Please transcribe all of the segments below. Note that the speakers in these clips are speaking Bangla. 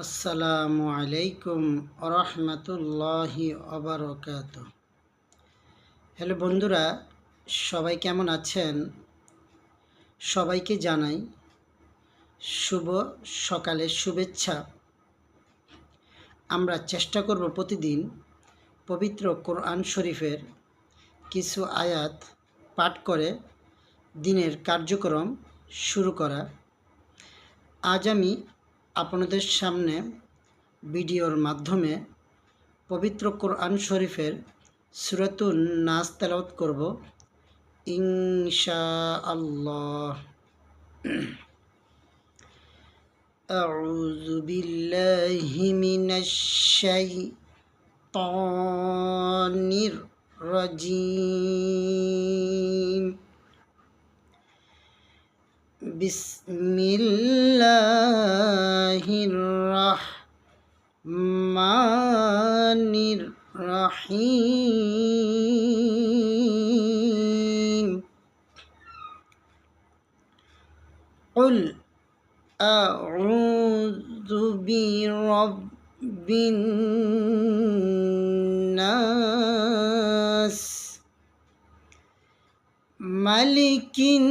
আসসালামু আলাইকুম রহমতুল্লাহি ওবারাকাতুহ। হ্যালো বন্ধুরা, সবাই কেমন আছেন? সবাইকে জানাই শুভ সকালের শুভেচ্ছা। আমরা চেষ্টা করব প্রতিদিন পবিত্র কোরআন শরীফের কিছু আয়াত পাঠ করে দিনের কার্যক্রম শুরু করা। আজ আমি আপনাদের সামনে ভিডিওর মাধ্যমে পবিত্র কোরআন শরীফের সূরাতুন নাস তেলাওয়াত করব ইনশাআল্লাহ। আউযু বিল্লাহি মিনাশ শাইতানির রাজিম। বিসমিল্লাহির রাহমানির রাহিম। কুল আউযু বিরাব্বিন নাস মালিকিন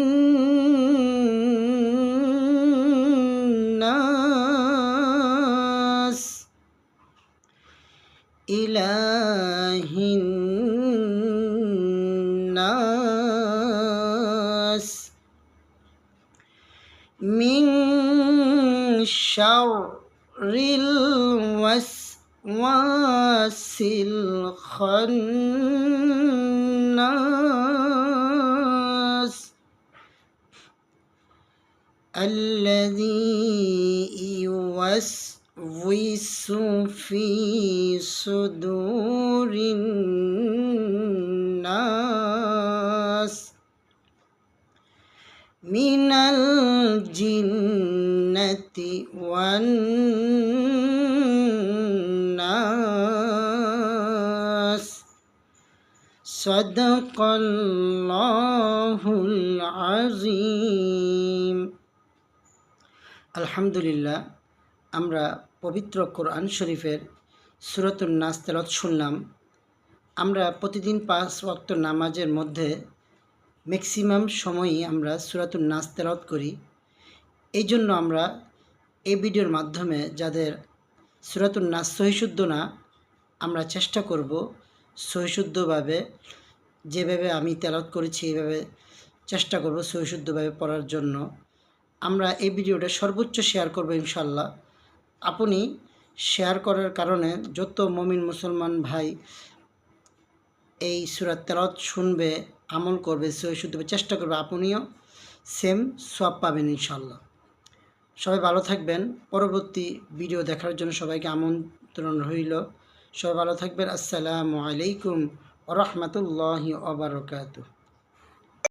নাস ইলাহিন নাস মিন শাররিল ওয়াসওয়াসিল খান্নাস الذي يوسوس في صدور الناس من الجنة والناس صدق الله العظيم। আলহামদুলিল্লাহ, আমরা পবিত্র কোরআন শরীফের সূরাতুন নাস তেলাওয়াত শুনলাম। আমরা প্রতিদিন 5 ওয়াক্ত নামাজের মধ্যে ম্যাক্সিমাম সময়ই আমরা সূরাতুন নাস তেলাওয়াত করি। এই জন্য আমরা এই ভিডিওর মাধ্যমে যাদের সূরাতুন নাস সহিশুদ্ধ না, আমরা চেষ্টা করব সহিশুদ্ধভাবে, যেভাবে আমি তেলাওয়াত করেছি এইভাবে চেষ্টা করব সহিশুদ্ধভাবে পড়ার জন্য। আমরা এই ভিডিওটা সর্বোচ্চ শেয়ার করব ইনশাল্লাহ। আপনি শেয়ার করার কারণে যত মুমিন মুসলমান ভাই এই সূরা তেলাওয়াত শুনবে, আমল করবে, সহিশুদ্ধভাবে চেষ্টা করবে, আপনিও সেম সওয়াব পাবেন ইনশাল্লাহ। সবাই ভালো থাকবেন। পরবর্তী ভিডিও দেখার জন্য সবাইকে আমন্ত্রণ রইল। সবাই ভালো থাকবেন। আসসালামু আলাইকুম ওয়া রাহমাতুল্লাহি ওয়া বারাকাতুহু।